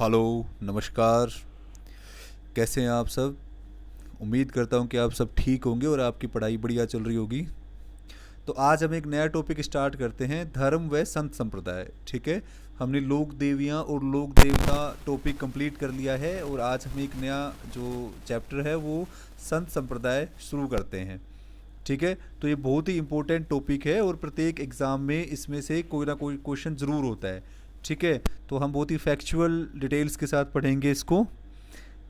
Hello, नमस्कार। कैसे हैं आप सब? उम्मीद करता हूं कि आप सब ठीक होंगे और आपकी पढ़ाई बढ़िया चल रही होगी। तो आज हम एक नया टॉपिक स्टार्ट करते हैं, धर्म व संत संप्रदाय। ठीक है, हमने लोक देवियाँ और लोक देवता टॉपिक कंप्लीट कर लिया है और आज हम एक नया जो चैप्टर है वो संत संप्रदाय शुरू करते हैं। ठीक है, तो ये बहुत ही इम्पोर्टेंट टॉपिक है और प्रत्येक एग्ज़ाम में इसमें से कोई ना कोई क्वेश्चन ज़रूर होता है। ठीक है, तो हम बहुत ही फैक्चुअल डिटेल्स के साथ पढ़ेंगे इसको।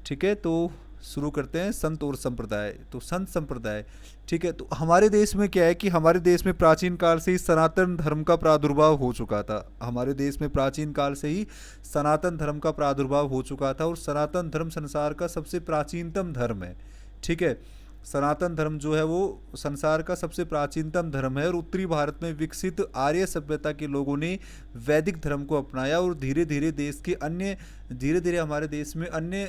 ठीक है, तो शुरू करते हैं संत और संप्रदाय। तो संत संप्रदाय, ठीक है, तो हमारे देश में क्या है कि हमारे देश में प्राचीन काल से ही सनातन धर्म का प्रादुर्भाव हो चुका था। हमारे देश में प्राचीन काल से ही सनातन धर्म का प्रादुर्भाव हो चुका था और सनातन धर्म संसार का सबसे प्राचीनतम धर्म है। ठीक है, सनातन धर्म जो है वो संसार का सबसे प्राचीनतम धर्म है और उत्तरी भारत में विकसित आर्य सभ्यता के लोगों ने वैदिक धर्म को अपनाया और धीरे धीरे देश के अन्य धीरे धीरे हमारे देश में अन्य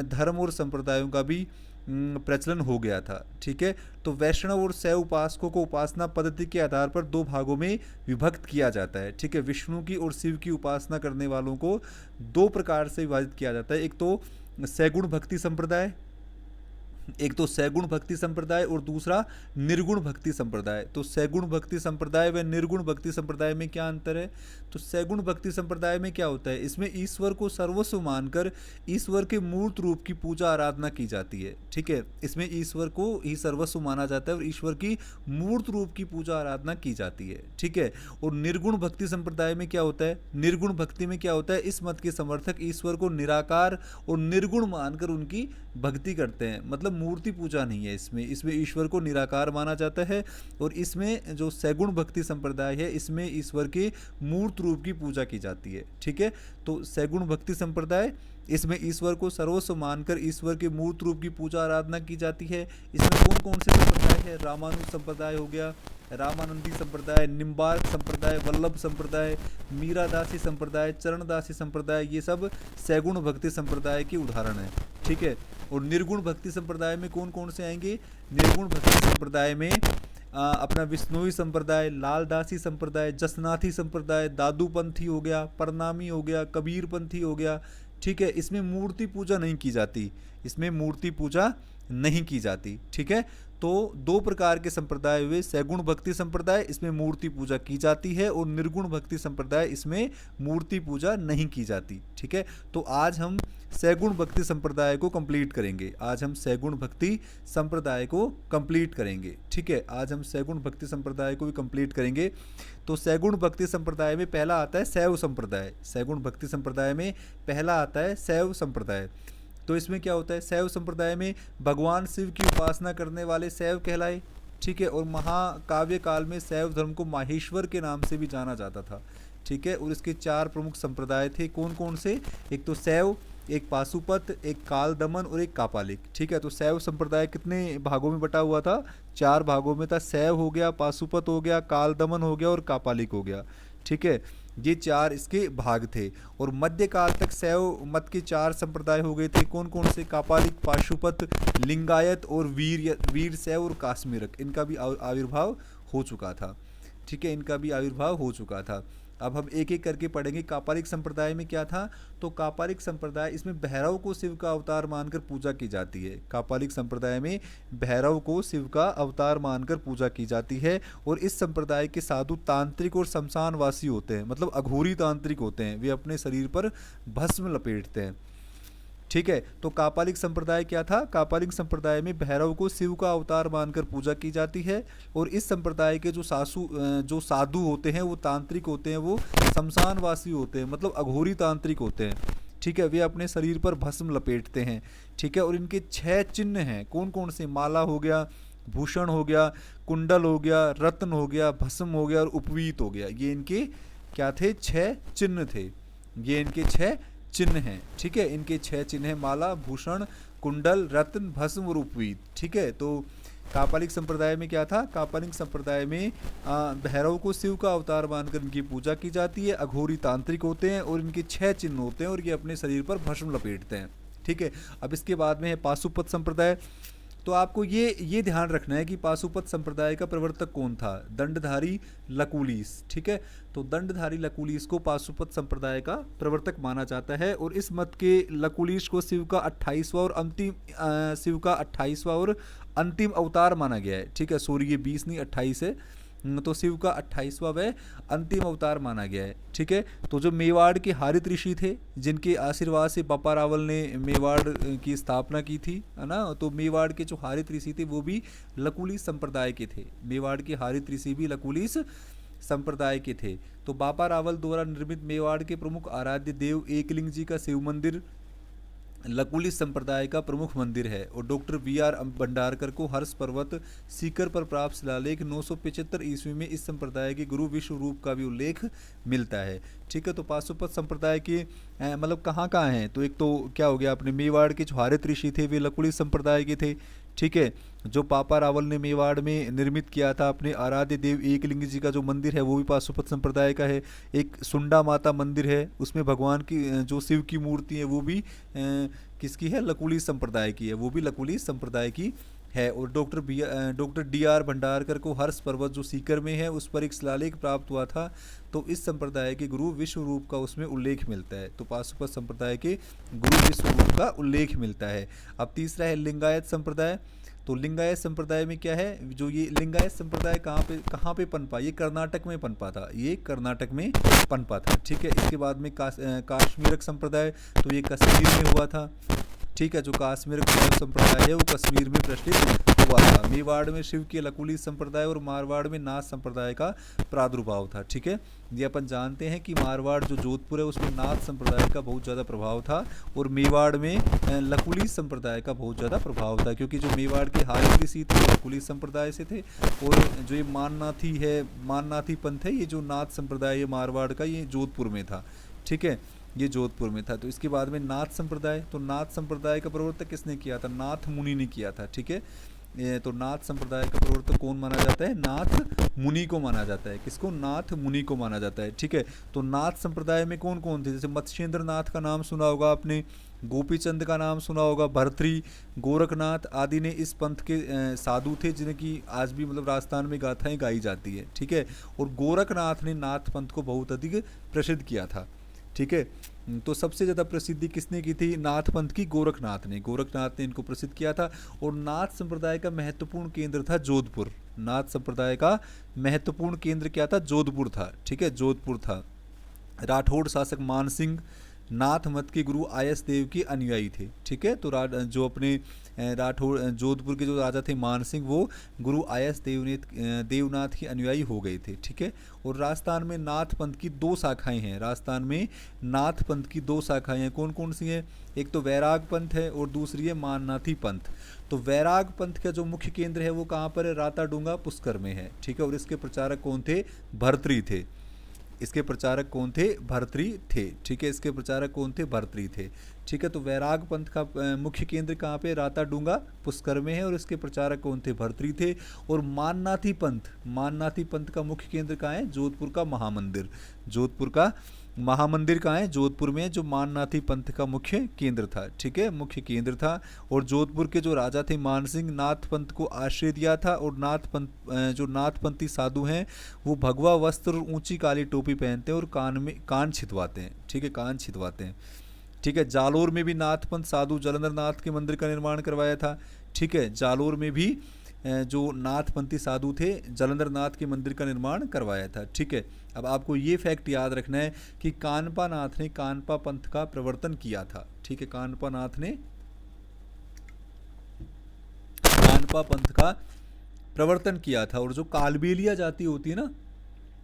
धर्म और संप्रदायों का भी प्रचलन हो गया था। ठीक है, तो वैष्णव और शैव उपासकों को उपासना पद्धति के आधार पर दो भागों में विभक्त किया जाता है। ठीक है, विष्णु की और शिव की उपासना करने वालों को दो प्रकार से विभाजित किया जाता है। एक तो सैगुण भक्ति संप्रदाय और दूसरा निर्गुण भक्ति संप्रदाय। तो सैगुण भक्ति संप्रदाय व निर्गुण भक्ति संप्रदाय में क्या अंतर है? तो सैगुण भक्ति संप्रदाय में क्या होता है, इसमें ईश्वर को सर्वस्व मानकर ईश्वर के मूर्त रूप की पूजा आराधना की जाती है। ठीक है, इसमें ईश्वर को ही सर्वस्व माना जाता है और ईश्वर की मूर्त रूप की पूजा आराधना की जाती है। ठीक है, और निर्गुण भक्ति संप्रदाय में क्या होता है? निर्गुण भक्ति में क्या होता है, इस मत के समर्थक ईश्वर को निराकार और निर्गुण मानकर उनकी भक्ति करते हैं। मतलब मूर्ति पूजा नहीं है इसमें, इसमें ईश्वर को निराकार माना जाता है। और इसमें जो सैगुण भक्ति संप्रदाय है इसमें ईश्वर के मूर्त रूप की पूजा की जाती है। ठीक है, तो सैगुण भक्ति संप्रदाय, इसमें ईश्वर को सर्वस्व मानकर ईश्वर के मूर्त रूप की पूजा आराधना की जाती है। इसमें कौन कौन से संप्रदाय है? रामानुज संप्रदाय हो गया, रामानंदी संप्रदाय, निम्बार्क संप्रदाय, वल्लभ संप्रदाय, मीरादासी संप्रदाय, चरणदासी संप्रदाय, ये सब सैगुण भक्ति संप्रदाय के उदाहरण हैं। ठीक है, और निर्गुण भक्ति संप्रदाय में कौन कौन से आएंगे? निर्गुण भक्ति संप्रदाय में अपना विष्णुई संप्रदाय, लालदासी संप्रदाय, जसनाथी संप्रदाय, दादूपंथी हो गया, परनामी हो गया, कबीरपंथी हो गया। ठीक है, इसमें मूर्ति पूजा नहीं की जाती, इसमें मूर्ति पूजा नहीं की जाती। ठीक है, तो दो प्रकार के संप्रदाय हुए, सैगुण भक्ति संप्रदाय, इसमें मूर्ति पूजा की जाती है, और निर्गुण भक्ति संप्रदाय, इसमें मूर्ति पूजा नहीं की जाती। ठीक है, तो आज हम सैगुण भक्ति संप्रदाय को कंप्लीट करेंगे। आज हम सैगुण भक्ति संप्रदाय को कंप्लीट करेंगे। ठीक है, आज हम सैगुण भक्ति संप्रदाय को भी कंप्लीट करेंगे। तो सैगुण भक्ति संप्रदाय में पहला आता है शैव संप्रदाय। सैगुण भक्ति संप्रदाय में पहला आता है शैव संप्रदाय। तो इसमें क्या होता है? शैव संप्रदाय में भगवान शिव की उपासना करने वाले शैव कहलाए। ठीक है, और महाकाव्य काल में शैव धर्म को माहेश्वर के नाम से भी जाना जाता था। ठीक है, और इसके चार प्रमुख संप्रदाय थे। कौन कौन से? एक तो शैव, एक पाशुपत, एक काल दमन और एक कापालिक। ठीक है, तो शैव संप्रदाय कितने भागों में बटा हुआ था? चार भागों में था। शैव हो गया, पाशुपत हो गया, काल दमन हो गया और कापालिक हो गया। ठीक है, ये चार इसके भाग थे। और मध्यकाल तक शैव मत के चार संप्रदाय हो गए थे। कौन कौन से? कापालिक, पाशुपत, लिंगायत और वीर शैव और काश्मीरक। इनका भी आविर्भाव हो चुका था। ठीक है, इनका भी आविर्भाव हो चुका था। अब हम एक एक करके पढ़ेंगे। कापालिक संप्रदाय में क्या था? तो कापालिक संप्रदाय, इसमें भैरव को शिव का अवतार मानकर पूजा की जाती है। कापालिक संप्रदाय में भैरव को शिव का अवतार मानकर पूजा की जाती है। और इस संप्रदाय के साधु तांत्रिक और शमशानवासी होते हैं, मतलब अघोरी तांत्रिक होते हैं। वे अपने शरीर पर भस्म लपेटते हैं। ठीक है, तो कापालिक संप्रदाय क्या था? कापालिक संप्रदाय में भैरव को शिव का अवतार मानकर पूजा की जाती है। और इस संप्रदाय के जो साधु होते हैं, वो तांत्रिक होते हैं, वो शमशानवासी होते हैं, मतलब अघोरी तांत्रिक होते हैं। ठीक है, वे अपने शरीर पर भस्म लपेटते हैं। ठीक है, और इनके 6 चिन्ह हैं। कौन कौन से? माला हो गया, भूषण हो गया, कुंडल हो गया, रत्न हो गया, भस्म हो गया और उपवीत हो गया। ये इनके क्या थे? 6 चिन्ह थे। ये इनके 6 चिन्ह हैं। ठीक है, इनके 6 चिन्ह हैं: माला, भूषण, कुंडल, रत्न, भस्म और उपवीत। ठीक है, तो कापालिक संप्रदाय में क्या था? कापालिक संप्रदाय में भैरव को शिव का अवतार मानकर इनकी पूजा की जाती है। अघोरी तांत्रिक होते हैं और इनके 6 चिन्ह होते हैं और ये अपने शरीर पर भस्म लपेटते हैं। ठीक है, अब इसके बाद में है पाशुपत संप्रदाय। तो आपको ये ध्यान रखना है कि पाशुपत संप्रदाय का प्रवर्तक कौन था, दंडधारी लकुलीस। ठीक है, तो दंडधारी लकुलीस को पाशुपत संप्रदाय का प्रवर्तक माना जाता है। और इस मत के लकुलीस को शिव का 28वां और अंतिम अवतार माना गया है। ठीक है, सॉरी ये 20 नहीं 28 है, तो शिव का 28वां व अंतिम अवतार माना गया है। ठीक है, तो जो मेवाड़ के हारित ऋषि थे, जिनके आशीर्वाद से बापा रावल ने मेवाड़ की स्थापना की थी, है ना, तो मेवाड़ के जो हारित ऋषि थे वो भी लकुलीस संप्रदाय के थे। मेवाड़ के हारित ऋषि भी लकुलीस संप्रदाय के थे। तो बापा रावल द्वारा निर्मित मेवाड़ के प्रमुख आराध्य देव एकलिंग जी का शिव मंदिर लकुलीस संप्रदाय का प्रमुख मंदिर है। और डॉक्टर BR भंडारकर को हर्ष पर्वत सीकर पर प्राप्त शिलालेख 975 ईस्वी में इस संप्रदाय के गुरु विश्व रूप का भी उल्लेख मिलता है। ठीक है, तो पाशुपत संप्रदाय के मतलब कहाँ कहाँ हैं, तो एक तो क्या हो गया, अपने मेवाड़ के जो हारित ऋषि थे वे लकुलीस संप्रदाय के थे। ठीक है, जो पापा रावल ने मेवाड़ में निर्मित किया था अपने आराध्य देव एकलिंग जी का जो मंदिर है वो भी पाशुपत संप्रदाय का है। एक सुंडा माता मंदिर है, उसमें भगवान की जो शिव की मूर्ति है वो भी किसकी है, लकुलीस संप्रदाय की है, वो भी लकुलीस संप्रदाय की है। और डॉक्टर DR भंडारकर को हर्ष पर्वत जो सीकर में है उस पर एक शिलालेख प्राप्त हुआ था, तो इस संप्रदाय के गुरु विश्व रूप का उसमें उल्लेख मिलता है। तो पाशुपत संप्रदाय के गुरु विश्व रूप का उल्लेख मिलता है। अब तीसरा है लिंगायत संप्रदाय। तो लिंगायत संप्रदाय में क्या है, जो ये लिंगायत संप्रदाय कहाँ पे पनपा, ये कर्नाटक में पनपा था, ये कर्नाटक में पनपा था। ठीक है, इसके बाद में काश्मीरक संप्रदाय, तो ये कश्मीर में हुआ था। ठीक है, जो काश्मीर संप्रदाय है वो कश्मीर में प्रतिष्ठित हुआ था। मेवाड़ में शिव के लकुलीस संप्रदाय और मारवाड़ में नाथ संप्रदाय का प्रादुर्भाव था। ठीक है, ये अपन जानते हैं कि मारवाड़ जो जोधपुर है उसमें नाथ संप्रदाय का बहुत ज़्यादा प्रभाव था और मेवाड़ में लकुलीस संप्रदाय का बहुत ज़्यादा प्रभाव था, क्योंकि जो मेवाड़ के हारित ऋषि थे लकुलीस संप्रदाय से थे। और जो ये माननाथी पंथ है, ये जो नाथ संप्रदाय है मारवाड़ का, ये जोधपुर में था। ठीक है, ये जोधपुर में था। तो इसके बाद में नाथ संप्रदाय, तो नाथ संप्रदाय का प्रवर्तक किसने किया था, नाथ मुनि ने किया था। ठीक है, तो नाथ संप्रदाय का प्रवर्तक कौन माना जाता है, नाथ मुनि को माना जाता है। किसको, नाथ मुनि को माना जाता है। ठीक है, तो नाथ संप्रदाय में कौन कौन थे, जैसे मत्स्येंद्र नाथ का नाम सुना होगा आपने, गोपीचंद का नाम सुना होगा, भर्तृ, गोरखनाथ आदि ने इस पंथ के साधु थे, जिन्हें की आज भी मतलब राजस्थान में गाथाएं गाई जाती है। ठीक है, और गोरखनाथ ने नाथ पंथ को बहुत अधिक प्रसिद्ध किया था। ठीक है, तो सबसे ज़्यादा प्रसिद्धि किसने की थी, नाथ पंथ की गोरखनाथ ने इनको प्रसिद्ध किया था। और नाथ संप्रदाय का महत्वपूर्ण केंद्र था जोधपुर। नाथ संप्रदाय का महत्वपूर्ण केंद्र क्या था, जोधपुर था। ठीक है, जोधपुर था। राठौड़ शासक मानसिंह नाथ मत के गुरु आयस देव के अनुयायी थे। ठीक है, तो जो अपने राठौड़ जोधपुर के जो राजा थे मानसिंह, वो गुरु आयस देवनाथ के अनुयायी हो गए थे। ठीक है, और राजस्थान में नाथ पंथ की 2 शाखाएं हैं। राजस्थान में नाथ पंथ की 2 शाखाएं हैं, कौन कौन सी हैं, एक तो वैराग पंथ है और दूसरी है माननाथी पंथ। तो वैराग पंथ का जो मुख्य केंद्र है वो कहाँ पर है, राताडूंगा पुष्कर में है। ठीक है, और इसके प्रचारक कौन थे, भर्तृ थे। इसके प्रचारक कौन थे, भर्तृ थे। ठीक है, इसके प्रचारक कौन थे, भर्तृ थे। ठीक है, तो वैराग पंथ का मुख्य केंद्र कहाँ पे, राताडूंगा पुष्कर में है और इसके प्रचारक कौन थे, भर्तृ थे। और माननाथी पंथ का मुख्य केंद्र कहाँ है, जोधपुर का महामंदिर। जोधपुर का महामंदिर कहाँ है, जोधपुर में, जो माननाथी पंथ का मुख्य केंद्र था। ठीक है, मुख्य केंद्र था। और जोधपुर के जो राजा थे मानसिंह, नाथ पंथ को आश्रय दिया था। और जो नाथपंथी साधु हैं वो भगवा वस्त्र और ऊंची काली टोपी पहनते हैं और कान छिदवाते हैं। ठीक है, कान छिदवाते हैं। ठीक है, जालोर में भी नाथपंथ साधु जलंधर नाथ के मंदिर का निर्माण करवाया था। ठीक है, जालोर में भी जो नाथपंथी साधु थे जलंधर नाथ के मंदिर का निर्माण करवाया था। ठीक है, अब आपको ये फैक्ट याद रखना है कि कानपा नाथ ने कानपा पंथ का प्रवर्तन किया था। ठीक है, कानपा नाथ ने कानपा पंथ का प्रवर्तन किया था। और जो कालबेलिया जाति होती है ना,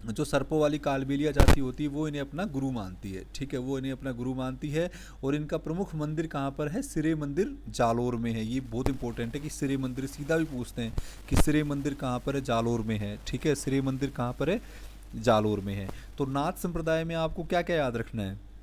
जो सर्पों वाली कालबेलिया जाति होती है, वो इन्हें अपना गुरु मानती है। ठीक है, वो इन्हें अपना गुरु मानती है। और इनका प्रमुख मंदिर कहाँ पर है, सिरे मंदिर जालोर में है। ये बहुत इंपॉर्टेंट है कि सिरे मंदिर, सीधा भी पूछते हैं कि सिरे मंदिर कहाँ पर है, जालोर में है। ठीक है, सिरे मंदिर कहाँ पर है, जालोर में है। तो नाथ संप्रदाय में आपको क्या क्या याद रखना है,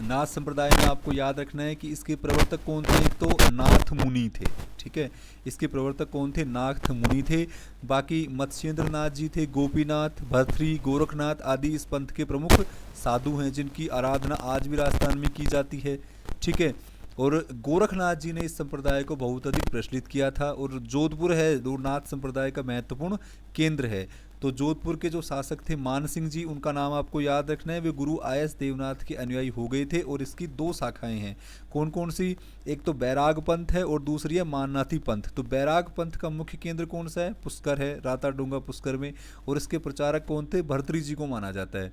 नाथ संप्रदाय में आपको याद रखना है कि इसके प्रवर्तक कौन थे, एक तो नाथ मुनि थे। ठीक है, इसके प्रवर्तक कौन थे, नाथ मुनि थे। बाकी मत्स्येंद्र नाथ जी थे, गोपीनाथ, भर्तृ, गोरखनाथ आदि इस पंथ के प्रमुख साधु हैं, जिनकी आराधना आज भी राजस्थान में की जाती है। ठीक है, और गोरखनाथ जी ने इस संप्रदाय को बहुत अधिक प्रचलित किया था। और जोधपुर है वो नाथ संप्रदाय का महत्वपूर्ण केंद्र है। तो जोधपुर के जो शासक थे मान सिंह जी, उनका नाम आपको याद रखना है। वे गुरु आयस देवनाथ के अनुयायी हो गए थे और इसकी दो शाखाएं हैं। कौन कौन सी? एक तो बैराग पंथ है और दूसरी है माननाथी पंथ। तो बैराग पंथ का मुख्य केंद्र कौन सा है? पुष्कर है, राताडूंगा पुष्कर में। और इसके प्रचारक कौन थे? भर्तृहरि जी को माना जाता है।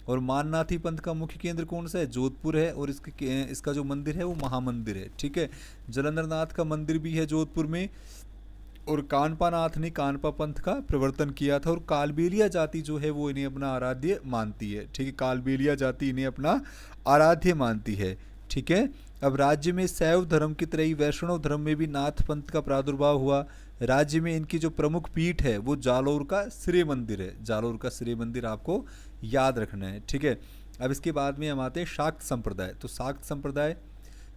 और माननाथी पंथ का मुख्य केंद्र कौन सा है? जोधपुर है। और इसका जो मंदिर है वो महामंदिर है। ठीक है, जलंधर नाथ का मंदिर भी है जोधपुर में। और कानपा नाथ ने कानपा पंथ का प्रवर्तन किया था। और कालबेलिया जाति जो है वो इन्हें अपना आराध्य मानती है। ठीक है, कालबेलिया जाति इन्हें अपना आराध्य मानती है। ठीक है, अब राज्य में शैव धर्म की तरह ही वैष्णव धर्म में भी नाथ पंथ का प्रादुर्भाव हुआ। राज्य में इनकी जो प्रमुख पीठ है वो जालोर का श्री मंदिर है। जालोर का श्री मंदिर आपको याद रखना है। ठीक है, अब इसके बाद में हम आते हैं शाक्त संप्रदाय। तो शाक्त संप्रदाय,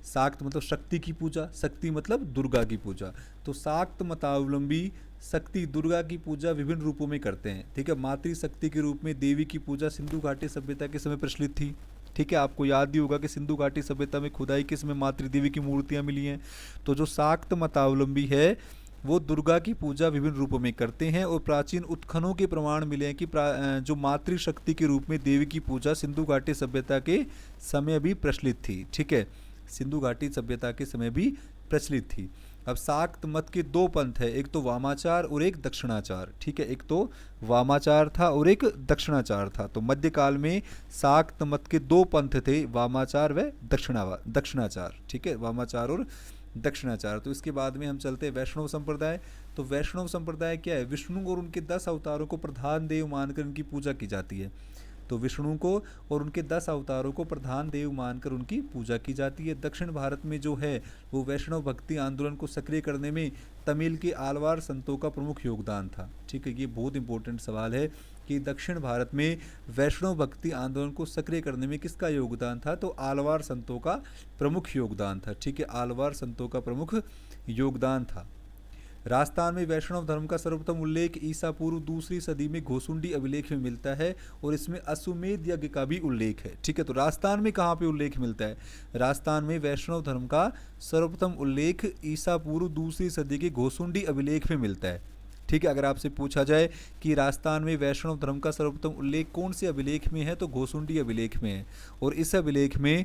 शाक्त मतलब शक्ति की पूजा, शक्ति मतलब दुर्गा की पूजा। तो शाक्त मतावलंबी शक्ति दुर्गा की पूजा विभिन्न रूपों में करते हैं। ठीक है, मातृशक्ति के रूप में देवी की पूजा सिंधु घाटी सभ्यता के समय प्रचलित थी। ठीक है, आपको याद ही होगा कि सिंधु घाटी सभ्यता में खुदाई के समय मातृदेवी की मूर्तियां मिली हैं। तो जो शाक्त मतावलंबी है वो दुर्गा की पूजा विभिन्न रूपों में करते हैं। और प्राचीन उत्खनों के प्रमाण मिले हैं कि जो मातृशक्ति के रूप में देवी की पूजा सिंधु घाटी सभ्यता के समय भी प्रचलित थी। ठीक है, सिंधु घाटी सभ्यता के समय भी प्रचलित थी। अब शाक्त मत के दो पंथ है, एक तो वामाचार और एक दक्षिणाचार। ठीक है, एक तो वामाचार था और एक दक्षिणाचार था। तो मध्यकाल में शाक्त मत के दो पंथ थे, वामाचार व दक्षिणाचार। ठीक है, वामाचार और दक्षिणाचार। तो इसके बाद में हम चलते हैं वैष्णव संप्रदाय। तो वैष्णव संप्रदाय क्या है? विष्णु और उनके 10 अवतारों को प्रधान देव मानकर उनकी पूजा की जाती है। तो विष्णु को और उनके 10 अवतारों को प्रधान देव मानकर उनकी पूजा की जाती है। दक्षिण भारत में जो है वो वैष्णव भक्ति आंदोलन को सक्रिय करने में तमिल के आलवार संतों का प्रमुख योगदान था। ठीक है, ये बहुत इंपॉर्टेंट सवाल है कि दक्षिण भारत में वैष्णव भक्ति आंदोलन को सक्रिय करने में किसका योगदान था? तो आलवार संतों का प्रमुख योगदान था। ठीक है, आलवार संतों का प्रमुख योगदान था। राजस्थान में वैष्णव धर्म का सर्वप्रथम उल्लेख ईसा पूर्व 2री सदी में घोसुंडी अभिलेख में मिलता है। और इसमें अश्वमेध यज्ञ का भी उल्लेख है। ठीक है, तो राजस्थान में कहाँ पे उल्लेख मिलता है? राजस्थान में वैष्णव धर्म का सर्वप्रथम उल्लेख ईसा पूर्व 2री सदी के घोसुंडी अभिलेख में मिलता है। ठीक है, अगर आपसे पूछा जाए कि राजस्थान में वैष्णव धर्म का सर्वप्रथम उल्लेख कौन से अभिलेख में है, तो घोसुंडी अभिलेख में है। और इस अभिलेख में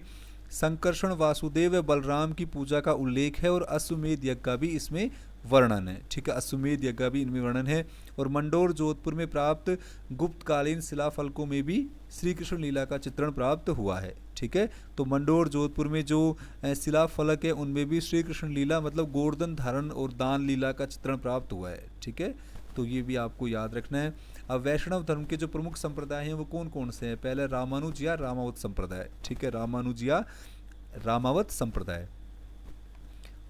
संकर्षण वासुदेव व बलराम की पूजा का उल्लेख है और अश्वमेध यज्ञ का भी इसमें वर्णन है। ठीक है, अश्वमेध यज्ञ का भी इनमें वर्णन है। और मंडोर जोधपुर में प्राप्त गुप्तकालीन शिलाफलकों में भी श्री कृष्ण लीला का चित्रण प्राप्त हुआ है। ठीक है, तो मंडोर जोधपुर में जो शिलाफलक है उनमें भी श्री कृष्ण लीला मतलब गोवर्धन धारण और दान लीला का चित्रण प्राप्त हुआ है। ठीक है, तो ये भी आपको याद रखना है। अब वैष्णव धर्म के जो प्रमुख संप्रदाय हैं वो कौन कौन से हैं? पहले रामानुज या रामावत संप्रदाय। ठीक है, रामानुज या रामावत संप्रदाय।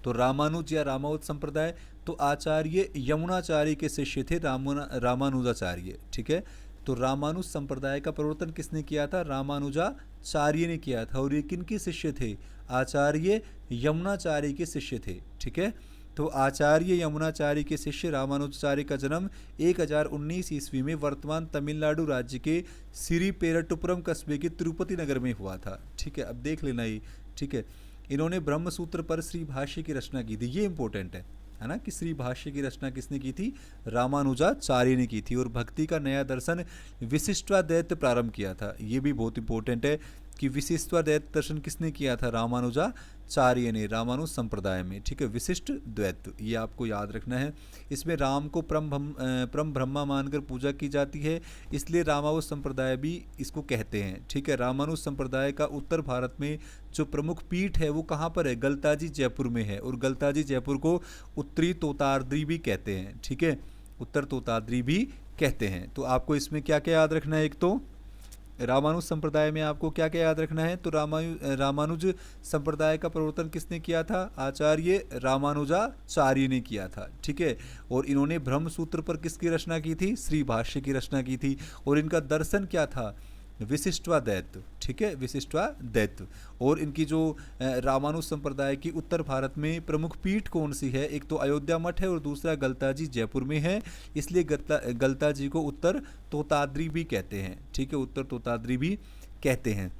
तो रामानुज या रामावत संप्रदाय, तो आचार्य यमुनाचार्य के शिष्य थे रामानुजाचार्य। ठीक है, तो रामानुज संप्रदाय का प्रवर्तन किसने किया था? रामानुजाचार्य ने किया था। और ये किनके शिष्य थे? आचार्य यमुनाचार्य के शिष्य थे। ठीक है, तो आचार्य यमुनाचार्य के शिष्य रामानुजाचार्य का जन्म 1019 ईस्वी में वर्तमान तमिलनाडु राज्य के श्रीपेरटुपुरम कस्बे के तिरुपति नगर में हुआ था। ठीक है, अब देख लेना ये। ठीक है, इन्होंने ब्रह्मसूत्र पर श्री भाष्य की रचना की थी। ये इंपॉर्टेंट है ना, कि श्री भाष्य की रचना किसने की थी? रामानुजाचार्य ने की थी। और भक्ति का नया दर्शन विशिष्टाद्वैत प्रारंभ किया था। ये भी बहुत इंपॉर्टेंट है कि विशिष्टाद्वैत दर्शन किसने किया था? रामानुजाचार्य ने, रामानुज संप्रदाय में। ठीक है, विशिष्ट द्वैत, ये आपको याद रखना है। इसमें राम को परम ब्रह्मा मानकर पूजा की जाती है, इसलिए रामावत संप्रदाय भी इसको कहते हैं। ठीक है, रामानुज संप्रदाय का उत्तर भारत में जो प्रमुख पीठ है वो कहाँ पर है? गलताजी जयपुर में है। और गलताजी जयपुर को उत्तरी तोताद्री भी कहते हैं। ठीक है, उत्तर तोताद्री भी कहते हैं। तो आपको इसमें क्या क्या याद रखना है? एक तो रामानुज संप्रदाय में आपको क्या क्या याद रखना है? तो रामानुज संप्रदाय का प्रवर्तन किसने किया था? आचार्य रामानुजाचार्य ने किया था। ठीक है, और इन्होंने ब्रह्मसूत्र पर किसकी रचना की थी? श्री भाष्य की रचना की थी। और इनका दर्शन क्या था? विशिष्टाद्वैत। ठीक है, विशिष्टाद्वैत। और इनकी जो रामानुज संप्रदाय की उत्तर भारत में प्रमुख पीठ कौन सी है? एक तो अयोध्या मठ है और दूसरा गलताजी जयपुर में है, इसलिए गलताजी को उत्तर तोताद्री भी कहते हैं। ठीक है, उत्तर तोताद्री भी कहते हैं।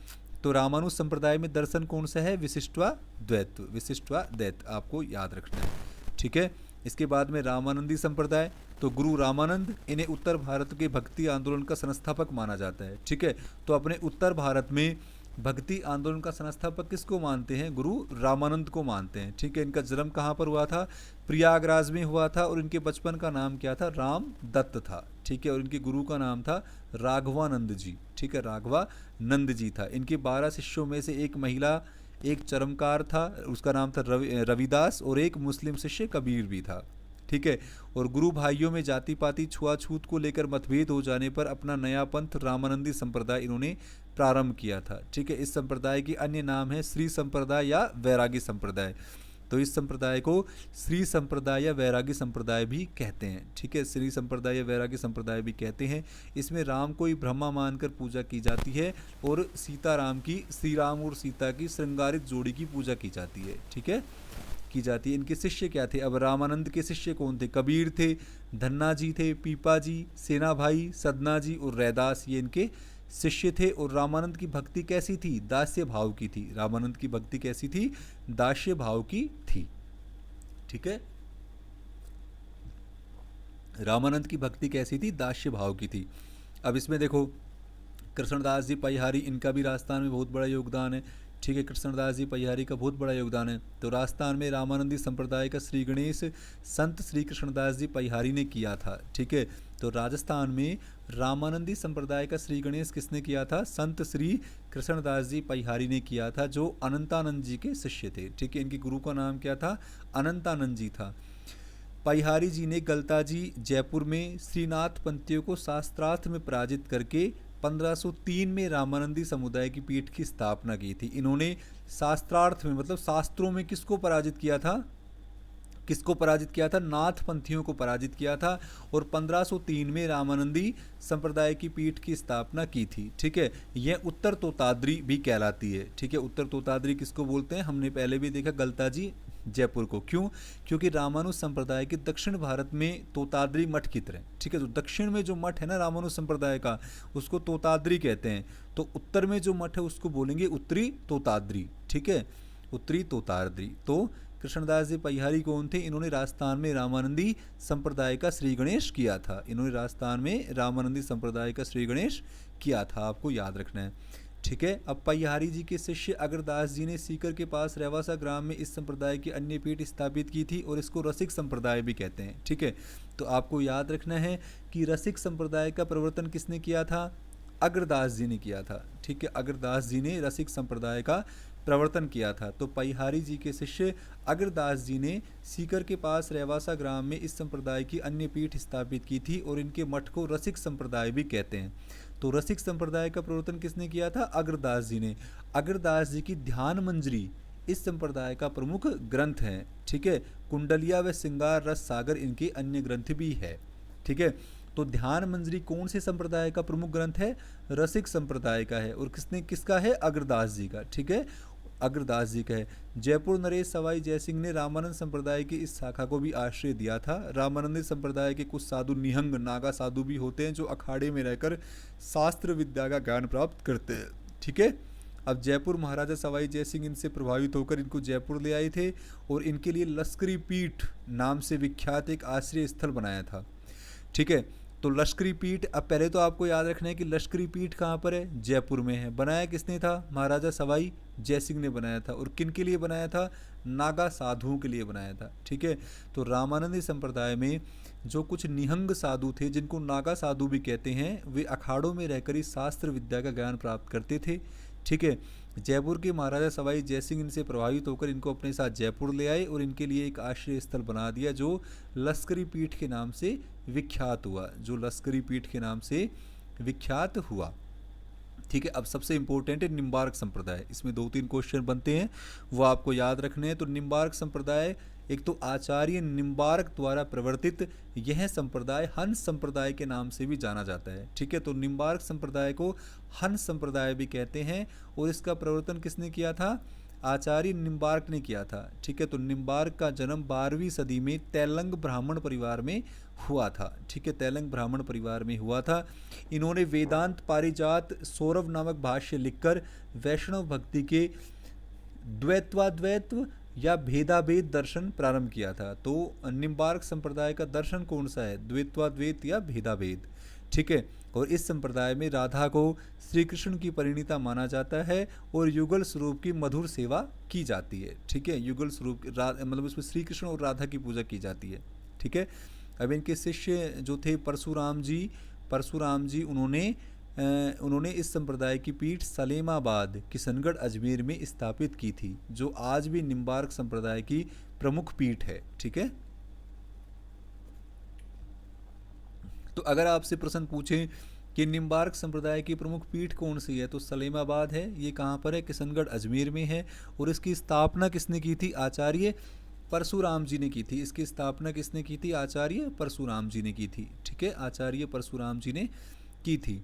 तो रामानुज संप्रदाय में दर्शन कौन सा है? विशिष्टाद्वैत, विशिष्टाद्वैत आपको याद रखना है, ठीक है। इसके बाद में रामानंदी संप्रदाय, तो गुरु रामानंद, इन्हें उत्तर भारत के भक्ति आंदोलन का संस्थापक माना जाता है, ठीक है। तो अपने उत्तर भारत में भक्ति आंदोलन का संस्थापक किसको मानते हैं? गुरु रामानंद को मानते हैं, ठीक है। इनका जन्म कहाँ पर हुआ था? प्रयागराज में हुआ था, और इनके बचपन का नाम क्या था? राम दत्त था, ठीक है। और इनके गुरु का नाम था राघवानंद जी, ठीक है, राघवानंद जी था। इनके 12 शिष्यों में से एक महिला, एक चरमकार था, उसका नाम था रविदास, और एक मुस्लिम शिष्य कबीर भी था, ठीक है। और गुरु भाइयों में जाति पाति छुआछूत को लेकर मतभेद हो जाने पर अपना नया पंथ रामानंदी संप्रदाय इन्होंने प्रारंभ किया था, ठीक है। इस संप्रदाय की अन्य नाम है श्री संप्रदाय या वैरागी संप्रदाय। तो इस संप्रदाय को श्री संप्रदाय या वैरागी संप्रदाय भी कहते हैं, ठीक है। श्री संप्रदाय या वैरागी संप्रदाय भी कहते हैं। इसमें राम को ही ब्रह्मा मानकर पूजा की जाती है, और सीताराम की, श्री राम और सीता की श्रृंगारित जोड़ी की पूजा की जाती है, ठीक है, की जाती है। इनके शिष्य क्या थे? अब रामानंद के शिष्य कौन थे? कबीर थे, धन्ना जी थे, पीपा जी, सेना भाई, सदना जी और रैदास, ये इनके शिष्य थे। और रामानंद की भक्ति कैसी थी? दास्य भाव की थी। रामानंद की भक्ति कैसी थी? दास्य भाव की थी, ठीक है। रामानंद की भक्ति कैसी थी? दास्य भाव की थी। अब इसमें देखो, कृष्णदास जी परिहारी, इनका भी राजस्थान में बहुत बड़ा योगदान है, ठीक है। कृष्णदास जी परिहारी का बहुत बड़ा योगदान है। तो राजस्थान में रामानंदी संप्रदाय का श्री गणेश संत श्री कृष्णदास जी परिहारी ने किया था, ठीक है। तो राजस्थान में रामानंदी संप्रदाय का श्री गणेश किसने किया था? संत श्री कृष्णदास जी परिहारी ने किया था, जो अनंतानंद जी के शिष्य थे, ठीक है। इनके गुरु का नाम क्या था? अनंतानंद जी था। परिहारी जी ने गलताजी जयपुर में श्रीनाथ पंथियों को शास्त्रार्थ में पराजित करके 1503 में रामानंदी समुदाय की पीठ की स्थापना की थी। इन्होंने शास्त्रार्थ में, मतलब शास्त्रों में, किसको पराजित किया था? किसको पराजित किया था? नाथ पंथियों को पराजित किया था, और 1503 में रामानंदी संप्रदाय की पीठ की स्थापना की थी, ठीक है। यह उत्तर तोताद्री भी कहलाती है, ठीक है। उत्तर तोताद्री किसको बोलते हैं? हमने पहले भी देखा, गलताजी जयपुर को। क्यों? क्योंकि रामानुज संप्रदाय के दक्षिण भारत में तोताद्री मठ की तरह, ठीक है। तो दक्षिण में जो मठ है ना रामानुज संप्रदाय का, उसको तोताद्री कहते हैं। तो उत्तर में जो मठ है उसको बोलेंगे उत्तरी तोताद्री, ठीक है, उत्तरी तोताद्री। तो कृष्णदास जी परिहारी कौन थे? इन्होंने राजस्थान में रामानंदी संप्रदाय का श्री गणेश किया था। इन्होंने राजस्थान में रामानंदी संप्रदाय का श्री गणेश किया था, आपको याद रखना है, ठीक है। अब परिहारी जी के शिष्य अग्रदास जी ने सीकर के पास रेवासा ग्राम में इस संप्रदाय की अन्य पीठ स्थापित की थी, और इसको रसिक संप्रदाय भी कहते हैं, ठीक है। तो आपको याद रखना है कि रसिक संप्रदाय का प्रवर्तन किसने किया था? अग्रदास जी ने किया था, ठीक है। अग्रदास जी ने रसिक संप्रदाय का प्रवर्तन किया था। तो परिहारी जी के शिष्य अग्रदास जी ने सीकर के पास रेवासा ग्राम में इस संप्रदाय की अन्य पीठ स्थापित की थी, और इनके मठ को रसिक संप्रदाय भी कहते हैं। तो रसिक संप्रदाय का प्रवर्तन किसने किया था? अग्रदास जी ने। अग्रदास जी की ध्यान मंजरी इस संप्रदाय का प्रमुख ग्रंथ है, ठीक है। कुंडलिया व श्रृंगार रस सागर इनके अन्य ग्रंथ भी है, ठीक है। तो ध्यान मंजरी कौन से संप्रदाय का प्रमुख ग्रंथ है? रसिक संप्रदाय का है। और किसका है? अग्रदास जी का, ठीक है, अग्रदास जी का है। जयपुर नरेश सवाई जयसिंह ने रामानंद संप्रदाय की इस शाखा को भी आश्रय दिया था। रामानंद संप्रदाय के कुछ साधु निहंग नागा साधु भी होते हैं, जो अखाड़े में रहकर शास्त्र विद्या का ज्ञान प्राप्त करते हैं, ठीक है। अब जयपुर महाराजा सवाई जयसिंह इनसे प्रभावित होकर इनको जयपुर ले आए थे, और इनके लिए लश्करी पीठ नाम से विख्यात एक आश्रय स्थल बनाया था, ठीक है। तो लश्करी पीठ, अब पहले तो आपको याद रखना है कि लश्करी पीठ कहाँ पर है? जयपुर में है। बनाया किसने था? महाराजा सवाई जयसिंह ने बनाया था। और किन के लिए बनाया था? नागा साधुओं के लिए बनाया था, ठीक है। तो रामानंदी संप्रदाय में जो कुछ निहंग साधु थे, जिनको नागा साधु भी कहते हैं, वे अखाड़ों में रहकर ही शास्त्र विद्या का ज्ञान प्राप्त करते थे, ठीक है। जयपुर के महाराजा सवाई जयसिंह इनसे प्रभावित होकर इनको अपने साथ जयपुर ले आए, और इनके लिए एक आश्रय स्थल बना दिया, जो लश्करी पीठ के नाम से विख्यात हुआ, जो लश्करी पीठ के नाम से विख्यात हुआ, ठीक है। अब सबसे इंपॉर्टेंट है निम्बार्क संप्रदाय। इसमें 2-3 क्वेश्चन बनते हैं, वो आपको याद रखने हैं। तो निम्बार्क संप्रदाय, एक तो आचार्य निम्बार्क द्वारा प्रवर्तित यह संप्रदाय हंस संप्रदाय के नाम से भी जाना जाता है, ठीक है। तो निम्बार्क संप्रदाय को हंस संप्रदाय भी कहते हैं, और इसका प्रवर्तन किसने किया था? आचार्य निम्बार्क ने किया था। ठीक है, तो निम्बार्क का जन्म 12वीं सदी में तैलंग ब्राह्मण परिवार में हुआ था। ठीक है, तैलंग ब्राह्मण परिवार में हुआ था। इन्होंने वेदांत पारिजात सौरभ नामक भाष्य लिखकर वैष्णव भक्ति के द्वैत्वाद्वैत्व या भेदाभेद दर्शन प्रारंभ किया था। तो निम्बार्क संप्रदाय का दर्शन कौन सा है? द्वैत्वाद्वैत या भेदाभेद। ठीक है, और इस संप्रदाय में राधा को श्री कृष्ण की परिणीता माना जाता है और युगल स्वरूप की मधुर सेवा की जाती है। ठीक है, युगल स्वरूप मतलब उसमें श्री कृष्ण और राधा की पूजा की जाती है। ठीक है, अब इनके शिष्य जो थे परशुराम जी उन्होंने इस संप्रदाय की पीठ सलेमाबाद किशनगढ़ अजमेर में स्थापित की थी, जो आज भी निम्बार्क संप्रदाय की प्रमुख पीठ है। ठीक है, तो अगर आपसे प्रश्न पूछें कि निम्बार्क संप्रदाय की प्रमुख पीठ कौन सी है, तो सलेमाबाद है। ये कहाँ पर है? किशनगढ़ अजमेर में है। और इसकी स्थापना किसने की थी? आचार्य परशुराम जी ने की थी। इसकी स्थापना किसने की थी? आचार्य परशुराम जी ने की थी। ठीक है, आचार्य परशुराम जी ने की थी।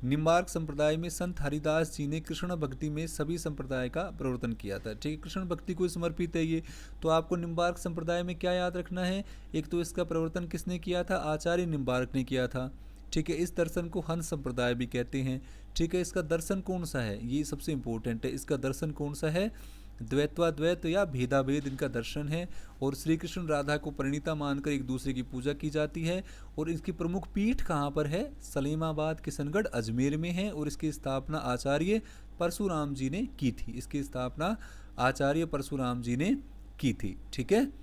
निम्बार्क संप्रदाय में संत हरिदास जी ने कृष्ण भक्ति में सभी संप्रदाय का प्रवर्तन किया था। ठीक है, कृष्ण भक्ति को समर्पित है ये। तो आपको निम्बार्क संप्रदाय में क्या याद रखना है? एक तो इसका प्रवर्तन किसने किया था? आचार्य निम्बार्क ने किया था। ठीक है, इस दर्शन को हंस संप्रदाय भी कहते हैं। ठीक है, इसका दर्शन कौन सा है? ये सबसे इंपॉर्टेंट है। इसका दर्शन कौन सा है? द्वैत्वाद्वैत या भेदाभेद इनका दर्शन है। और श्री कृष्ण राधा को परिणीता मानकर एक दूसरे की पूजा की जाती है। और इसकी प्रमुख पीठ कहाँ पर है? सलेमाबाद किशनगढ़ अजमेर में है। और इसकी स्थापना आचार्य परशुराम जी ने की थी। इसकी स्थापना आचार्य परशुराम जी ने की थी। ठीक है,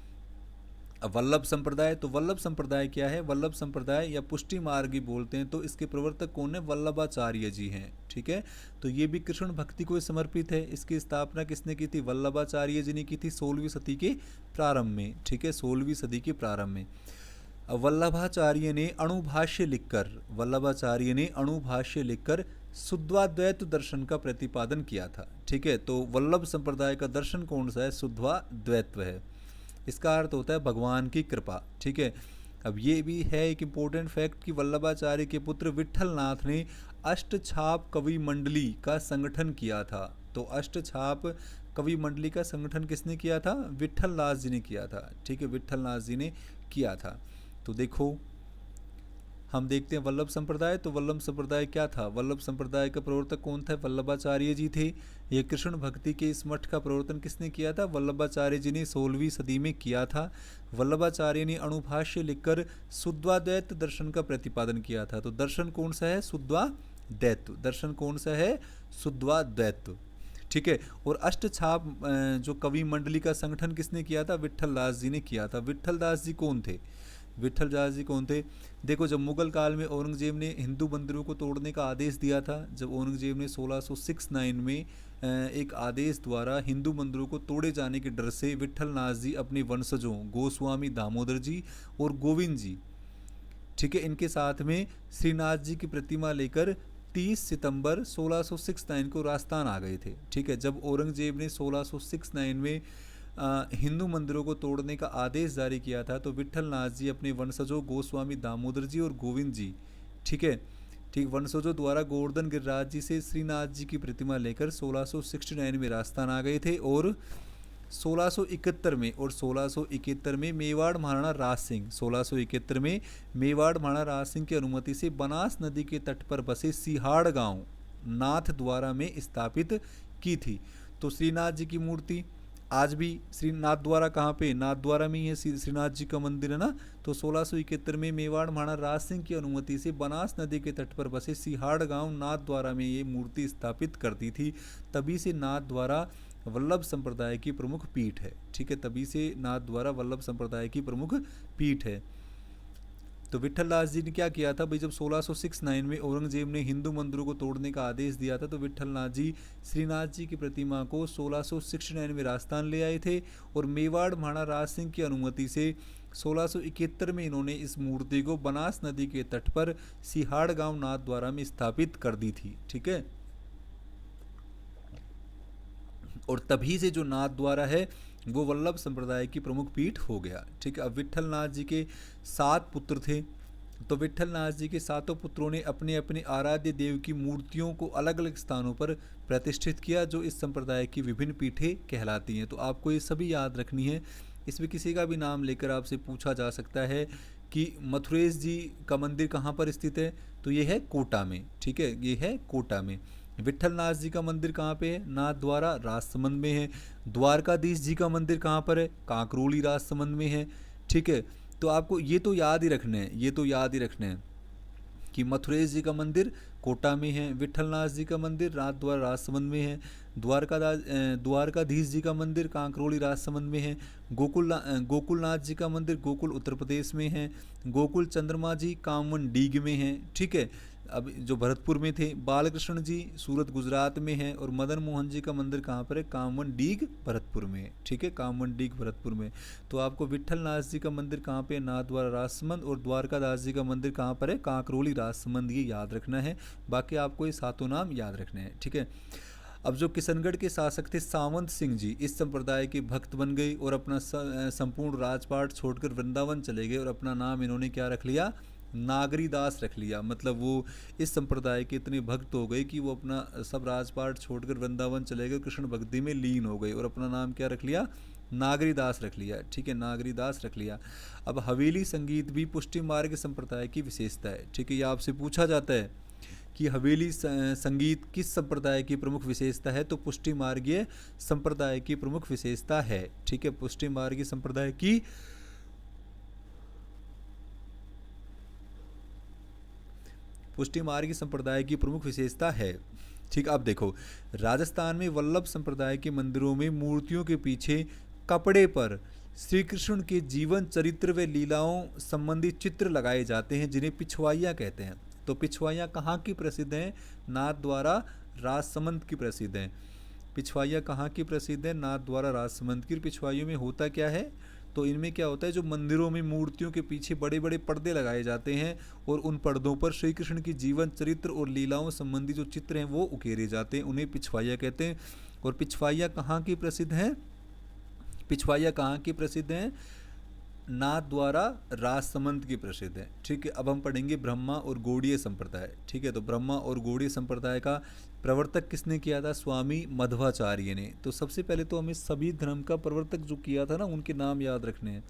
अब वल्लभ संप्रदाय, तो वल्लभ संप्रदाय क्या है? वल्लभ संप्रदाय या पुष्टि मार्गी बोलते हैं, तो इसके प्रवर्तक कौन है? वल्लभाचार्य जी हैं। ठीक है, तो ये भी कृष्ण भक्ति को समर्पित है। इसकी स्थापना किसने की थी? वल्लभाचार्य जी ने की थी 16वीं सदी के प्रारंभ में। ठीक है, 16वीं सदी के प्रारंभ में वल्लभाचार्य ने अणुभाष्य लिखकर शुद्धाद्वैत दर्शन का प्रतिपादन किया था। ठीक है, तो वल्लभ संप्रदाय का दर्शन कौन सा है? शुद्धाद्वैत्व है। इसका अर्थ होता है भगवान की कृपा। ठीक है, अब ये भी है एक इम्पोर्टेंट फैक्ट कि वल्लभाचार्य के पुत्र विट्ठल नाथ ने अष्टछाप कवि मंडली का संगठन किया था। तो अष्टछाप कवि मंडली का संगठन किसने किया था? विट्ठल दास जी ने किया था। ठीक है, विट्ठल दास जी ने किया था। तो देखो, हम देखते हैं वल्लभ संप्रदाय। तो वल्लभ संप्रदाय क्या था? वल्लभ संप्रदाय का प्रवर्तक कौन था? वल्लभाचार्य जी थे। ये कृष्ण भक्ति के इस मठ का प्रवर्तन किसने किया था? वल्लभाचार्य जी ने 16वीं सदी में किया था। वल्लभाचार्य ने अणुभाष्य लिखकर शुद्धाद्वैत दर्शन का प्रतिपादन किया था। तो दर्शन कौन सा है? शुद्धाद्वैत। दर्शन कौन सा है? शुद्धाद्वैत। ठीक है, और अष्टछाप जो कवि मंडली का संगठन किसने किया था? विट्ठल दास जी ने किया था। विट्ठल दास जी कौन थे? विट्ठल दास जी कौन थे? देखो, जब मुगल काल में औरंगजेब ने हिंदू मंदिरों को तोड़ने का आदेश दिया था, जब औरंगजेब ने 1669 में एक आदेश द्वारा हिंदू मंदिरों को तोड़े जाने के डर से विट्ठल नाथ जी अपने वंशजों गोस्वामी दामोदर जी और गोविंद जी, ठीक है, इनके साथ में श्रीनाथ जी की प्रतिमा लेकर 30 सितंबर 1669 को राजस्थान आ गए थे। ठीक है, जब औरंगजेब ने 1669 में हिंदू मंदिरों को तोड़ने का आदेश जारी किया था, तो विट्ठल नाथ जी अपने वंशजों गोस्वामी दामोदर जी और गोविंद जी, ठीक है, ठीक वंशजों द्वारा गोवर्धन गिरिराज जी से श्रीनाथ जी की प्रतिमा लेकर 1669 में राजस्थान आ गए थे। और 1671 में मेवाड़ महाराणा राज सिंह 1671 में मेवाड़ महाराणा राज सिंह की अनुमति से बनास नदी के तट पर बसे सिहाड़ गांव नाथ द्वारा में स्थापित की थी। तो श्रीनाथ जी की मूर्ति आज भी श्रीनाथ द्वारा कहाँ पे? नाथ द्वारा में ही है श्रीनाथ जी का मंदिर, है ना। तो 1671 में मेवाड़ महाराणा राज सिंह की अनुमति से बनास नदी के तट पर बसे सिहाड़ गांव नाथ द्वारा में ये मूर्ति स्थापित कर दी थी। तभी से नाथ द्वारा वल्लभ संप्रदाय की प्रमुख पीठ है। ठीक है, तभी से नाथ द्वारा वल्लभ संप्रदाय की प्रमुख पीठ है। तो विट्ठल दास जी ने क्या किया था भाई? जब 1669 में औरंगजेब ने हिंदू मंदिरों को तोड़ने का आदेश दिया था, तो विट्ठल नाथ जी श्रीनाथ जी की प्रतिमा को 1669 में राजस्थान ले आए थे। और मेवाड़ महाराणा राज सिंह की अनुमति से 1671 में इन्होंने इस मूर्ति को बनास नदी के तट पर सिहाड़ गांव नाथ द्वारा में स्थापित कर दी थी। ठीक है, और तभी से जो नाथ द्वारा है वो वल्लभ संप्रदाय की प्रमुख पीठ हो गया। ठीक है, अब विट्ठल नाथ जी के 7 पुत्र थे। तो विट्ठल नाथ जी के सातों पुत्रों ने अपने अपने आराध्य देव की मूर्तियों को अलग अलग स्थानों पर प्रतिष्ठित किया, जो इस संप्रदाय की विभिन्न पीठें कहलाती हैं। तो आपको ये सभी याद रखनी है। इसमें किसी का भी नाम लेकर आपसे पूछा जा सकता है कि मथुरेश जी का मंदिर कहाँ पर स्थित है, तो ये है कोटा में। ठीक है, ये है कोटा में। विट्ठल नाथ जी का मंदिर कहाँ पे है, नाथ द्वारा राजसमंद में है। द्वारकाधीश जी का मंदिर कहाँ पर है, कांकरोली राजसमंद में है। ठीक है, तो आपको ये तो याद ही रखने हैं, ये तो याद ही रखने हैं कि मथुरेश जी का मंदिर कोटा में है, विट्ठलनाथ जी का मंदिर नाथ द्वारा राजसमंद में है, द्वारकाधीश जी का मंदिर कांकरोली राजसमंद में है, गोकुलनाथ जी का मंदिर गोकुल उत्तर प्रदेश में है, गोकुल चंद्रमा जी कामवन डीग में है। ठीक है, अब जो भरतपुर में थे, बालकृष्ण जी सूरत गुजरात में है, और मदन मोहन जी का मंदिर कहाँ पर है, कामवन डीग भरतपुर में है। ठीक है, कामवन डीग भरतपुर में। तो आपको विट्ठल नाथ जी का मंदिर कहाँ पे है, नाथ द्वारा राजसमंद, और द्वारकादास जी का मंदिर कहाँ पर है, कांकरोली राजसमंद, ये याद रखना है। बाकी आपको ये सातों नाम याद रखने हैं। ठीक है, अब जो किशनगढ़ के शासक थे सावंत सिंह जी, इस संप्रदाय के भक्त बन गए और अपना संपूर्ण राजपाट छोड़कर वृंदावन चले गए, और अपना नाम इन्होंने क्या रख लिया, नागरी दास रख लिया। मतलब वो इस संप्रदाय के इतने भक्त हो गए कि वो अपना सब राजपाट छोड़कर वृंदावन चले गए, कृष्ण भक्ति में लीन हो गए, और अपना नाम क्या रख लिया, नागरी दास रख लिया। ठीक है, नागरी दास रख लिया। अब हवेली संगीत भी पुष्टि मार्ग संप्रदाय की विशेषता है। ठीक है, ये आपसे पूछा जाता है कि हवेली संगीत किस संप्रदाय की प्रमुख विशेषता है, तो पुष्टि मार्गीय संप्रदाय की प्रमुख विशेषता है। ठीक है, पुष्टि मार्गीय संप्रदाय की पुष्टि मार्गीय संप्रदाय की प्रमुख विशेषता है। ठीक, अब देखो, राजस्थान में वल्लभ संप्रदाय के मंदिरों में मूर्तियों के पीछे कपड़े पर श्री कृष्ण के जीवन चरित्र व लीलाओं संबंधी चित्र लगाए जाते हैं, जिन्हें पिछवाइयाँ कहते हैं। तो पिछवाइयाँ कहाँ की प्रसिद्ध हैं, नाथ द्वारा राजसमंद की प्रसिद्ध हैं। पिछवाइयाँ कहाँ की प्रसिद्ध है, नाथ द्वारा राजसमंद की। पिछवाइयों में होता क्या है, तो इनमें क्या होता है, जो मंदिरों में मूर्तियों के पीछे बड़े बड़े पर्दे लगाए जाते हैं, और उन पर्दों पर श्री कृष्ण की जीवन चरित्र और लीलाओं संबंधी जो चित्र हैं वो उकेरे जाते हैं, उन्हें पिछवाइयाँ कहते हैं। और पिछवाइयाँ कहाँ की प्रसिद्ध हैं, पिछवाइयाँ कहाँ की प्रसिद्ध हैं, नाथ द्वारा राजसमंद की प्रसिद्ध है। ठीक है, अब हम पढ़ेंगे ब्रह्मा और गौड़ीय संप्रदाय। ठीक है, तो ब्रह्मा और गौड़ीय संप्रदाय का प्रवर्तक किसने किया था, स्वामी मध्वाचार्य ने। तो सबसे पहले तो हमें सभी धर्म का प्रवर्तक जो किया था ना, उनके नाम याद रखने हैं।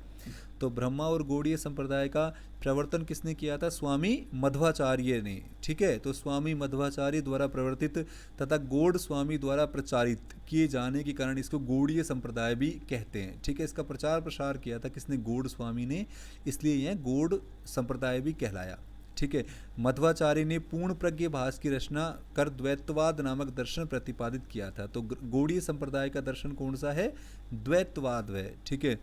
तो ब्रह्मा और गौड़ीय संप्रदाय का प्रवर्तन किसने किया था, स्वामी मध्वाचार्य ने। ठीक है, तो स्वामी मध्वाचार्य द्वारा प्रवर्तित तथा गौड़ स्वामी द्वारा प्रचारित किए जाने के कारण इसको गौड़ीय संप्रदाय भी कहते हैं। ठीक है, इसका प्रचार प्रसार किया था किसने, गौड़ स्वामी ने, इसलिए यह गौड़ संप्रदाय भी कहलाया। ठीक है, मध्वाचार्य ने पूर्ण प्रज्ञ भास की रचना कर द्वैतवाद नामक दर्शन प्रतिपादित किया था। तो गौड़ीय संप्रदाय का दर्शन कौन सा है, द्वैतवाद है। ठीक है,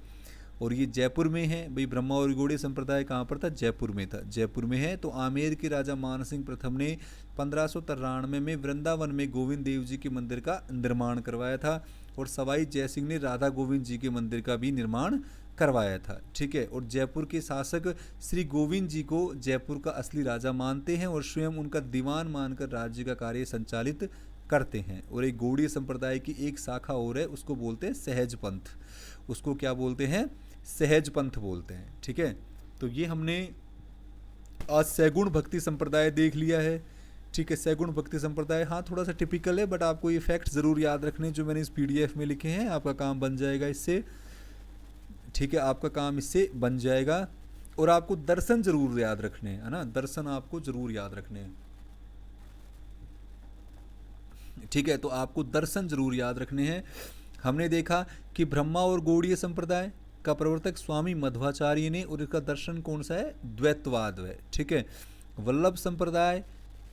और ये जयपुर में है भाई। ब्रह्मा और गौड़ीय संप्रदाय कहाँ पर था, जयपुर में था, जयपुर में है। तो आमेर के राजा मानसिंह प्रथम ने 1593 में वृंदावन में गोविंद देव जी के मंदिर का निर्माण करवाया था, और सवाई जयसिंह ने राधा गोविंद जी के मंदिर का भी निर्माण करवाया था। ठीक है, और जयपुर के शासक श्री गोविंद जी को जयपुर का असली राजा मानते हैं, और स्वयं उनका दीवान मानकर राज्य का कार्य संचालित करते हैं। और एक गौड़ीय संप्रदाय की एक शाखा और है, उसको बोलते हैं सहज पंथ। उसको क्या बोलते हैं, सहज पंथ बोलते हैं। ठीक है, तो ये हमने आज सैगुण भक्ति संप्रदाय देख लिया है। ठीक है, सैगुण भक्ति संप्रदाय हाँ थोड़ा सा टिपिकल है, बट आपको ये फैक्ट ज़रूर याद रखने जो मैंने इस PDF में लिखे हैं, आपका काम बन जाएगा इससे। ठीक है, आपका काम इससे बन जाएगा। और आपको दर्शन जरूर याद रखने हैं, है ना, दर्शन आपको जरूर याद रखने हैं। ठीक है, तो आपको दर्शन जरूर याद रखने हैं। हमने देखा कि ब्रह्मा और गौड़ीय संप्रदाय का प्रवर्तक स्वामी मध्वाचार्य ने, और इसका दर्शन कौन सा है, द्वैतवाद है। ठीक है, वल्लभ संप्रदाय,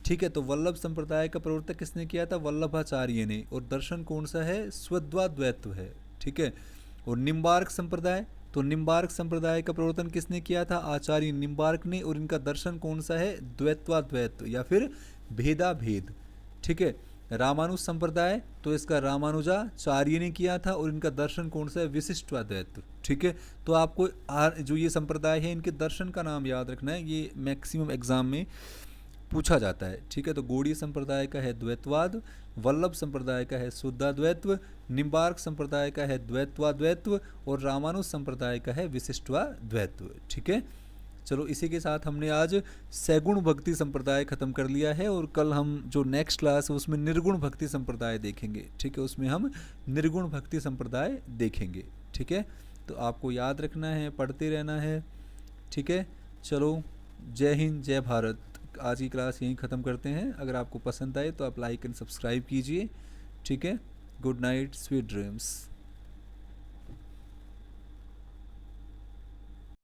ठीक है, तो वल्लभ संप्रदाय का प्रवर्तक किसने किया था, वल्लभाचार्य ने, और दर्शन कौन सा है, स्वद्वाद्वैत्व है। ठीक है, और निम्बार्क संप्रदाय, तो निम्बार्क संप्रदाय का प्रवर्तन किसने किया था, आचार्य निम्बार्क ने, और इनका दर्शन कौन सा है, द्वैत्वाद्वैत या फिर भेदा भेद। ठीक है, रामानुज संप्रदाय, तो इसका रामानुजाचार्य ने किया था, और इनका दर्शन कौन सा है, विशिष्टाद्वैत। ठीक है, तो आपको जो ये संप्रदाय है इनके दर्शन का नाम याद रखना है, ये मैक्सिमम एग्जाम में पूछा जाता है। ठीक है, तो गौड़ीय संप्रदाय का है द्वैतवाद, वल्लभ संप्रदाय का है शुद्धाद्वैत्व, निम्बार्क संप्रदाय का है द्वैत्वाद्वैत्व, और रामानुज संप्रदाय का है विशिष्टाद्वैत्व। ठीक है, चलो इसी के साथ हमने आज सैगुण भक्ति संप्रदाय ख़त्म कर लिया है, और कल हम जो नेक्स्ट क्लास है उसमें निर्गुण भक्ति संप्रदाय देखेंगे। ठीक है, उसमें हम निर्गुण भक्ति संप्रदाय देखेंगे। ठीक है, तो आपको याद रखना है, पढ़ते रहना है। ठीक है, चलो जय हिंद, जय भारत। आज की क्लास यहीं ख़त्म करते हैं। अगर आपको पसंद आए तो आप लाइक एंड सब्सक्राइब कीजिए। ठीक है, गुड नाइट, स्वीट ड्रीम्स।